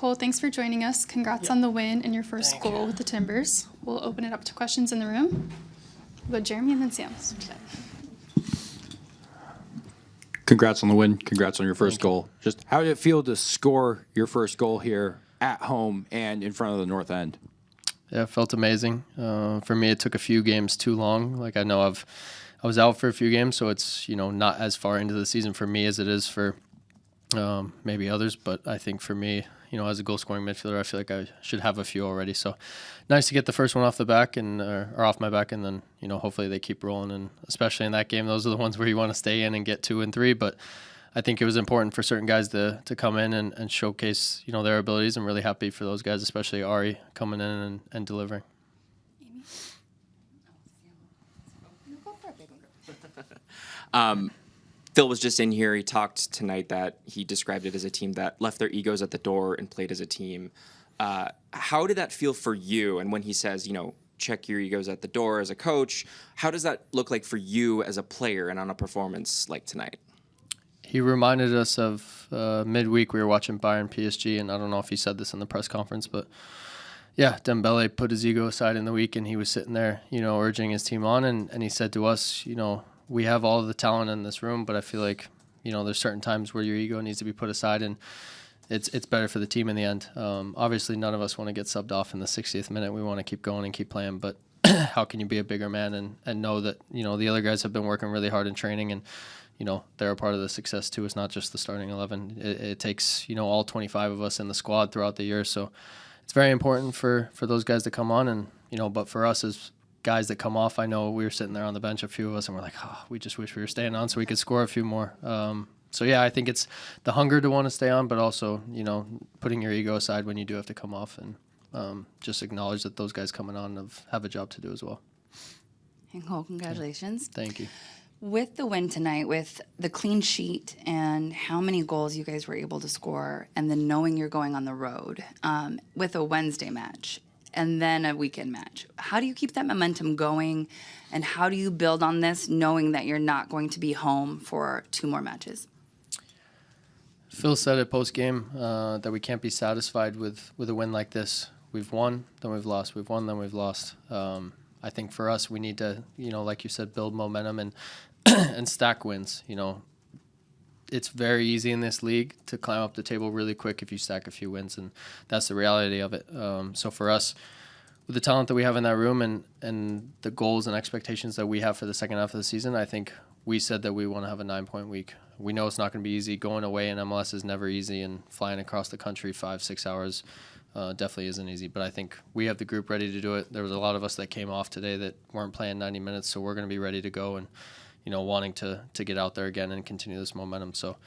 Cole, thanks for joining us. Congrats on the win and your first goal with the Timbers. We'll open it up to questions in the room. We'll go Jeremy and then Sam. Congrats on the win. Congrats on your first goal. Just how did it feel to score your first goal here at home and in front of the North End? Yeah, it felt amazing. For me, it took a few games too long. Like I know I was out for a few games, so it's not as far into the season for me as it is for maybe others. But I think for me, as a goal scoring midfielder, I feel like I should have a few already. So nice to get the first one off the back or off my back, and then hopefully they keep rolling. And especially in that game, those are the ones where you want to stay in and get 2 and 3. But I think it was important for certain guys to come in and showcase their abilities. I'm really happy for those guys, especially Ari coming in and delivering. Phil was just in here. He talked tonight that he described it as a team that left their egos at the door and played as a team. How did that feel for you? And when he says, check your egos at the door as a coach, how does that look like for you as a player and on a performance like tonight? He reminded us of midweek we were watching Bayern PSG, and I don't know if he said this in the press conference, but yeah, Dembele put his ego aside in the week, and he was sitting there, urging his team on, and he said to us, we have all the talent in this room, but I feel like, there's certain times where your ego needs to be put aside, and it's better for the team in the end. Obviously, none of us want to get subbed off in the 60th minute. We want to keep going and keep playing, but how can you be a bigger man and know that, the other guys have been working really hard in training, and they're a part of the success too. It's not just the starting 11. It takes, all 25 of us in the squad throughout the year. So it's very important for those guys to come on. And, but for us as guys that come off, I know we were sitting there on the bench, a few of us, and we're like, we just wish we were staying on so we could score a few more. So, yeah, I think it's the hunger to want to stay on, but also, putting your ego aside when you do have to come off and just acknowledge that those guys coming on have a job to do as well. And Cole, congratulations. Thank you. With the win tonight, with the clean sheet and how many goals you guys were able to score, and then knowing you're going on the road with a Wednesday match and then a weekend match, how do you keep that momentum going, and how do you build on this knowing that you're not going to be home for 2 more matches? Phil said it post-game that we can't be satisfied with a win like this. We've won, then we've lost. We've won, then we've lost. I think for us, we need to, like you said, build momentum and and stack wins. It's very easy in this league to climb up the table really quick if you stack a few wins, and that's the reality of it. So for us, with the talent that we have in that room and the goals and expectations that we have for the second half of the season, I think we said that we want to have a 9-point week. We know it's not going to be easy. Going away in MLS is never easy, and flying across the country 5-6 hours definitely isn't easy. But I think we have the group ready to do it. There was a lot of us that came off today that weren't playing 90 minutes, so we're going to be ready to go and wanting to get out there again and continue this momentum. So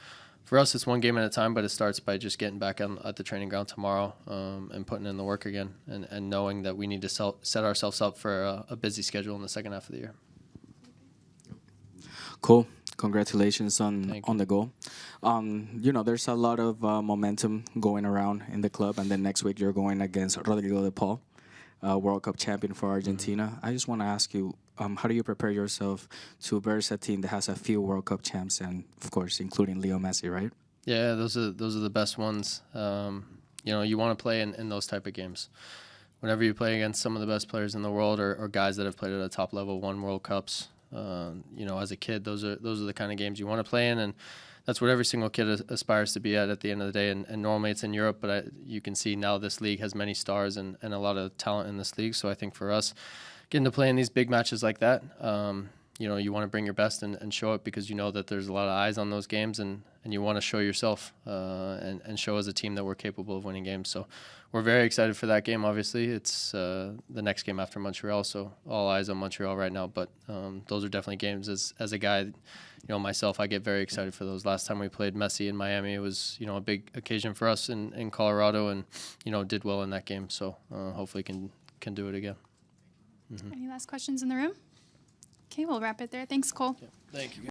for us, it's one game at a time, but it starts by just getting back at the training ground tomorrow and putting in the work again and knowing that we need to set ourselves up for a busy schedule in the second half of the year. Cool. Congratulations on the goal. There's a lot of momentum going around in the club, and then next week you're going against Rodrigo de Paul, World Cup champion for Argentina. I just want to ask you, how do you prepare yourself to verse a team that has a few World Cup champs, and of course including Leo Messi, right? Yeah, those are the best ones. You want to play in those type of games. Whenever you play against some of the best players in the world or guys that have played at a top level, won World Cups, as a kid, those are the kind of games you want to play in, and that's what every single kid aspires to be at the end of the day. And normally it's in Europe, but you can see now this league has many stars and a lot of talent in this league. So I think for us, getting to play in these big matches like that, you want to bring your best and show it, because you know that there's a lot of eyes on those games, and you want to show yourself and show as a team that we're capable of winning games. So we're very excited for that game. Obviously, it's the next game after Montreal, so all eyes on Montreal right now. But those are definitely games. As a guy, myself, I get very excited for those. Last time we played Messi in Miami, it was a big occasion for us in Colorado, and did well in that game. So hopefully can do it again. Any last questions in the room? Okay, we'll wrap it there. Thanks, Cole. Thank you.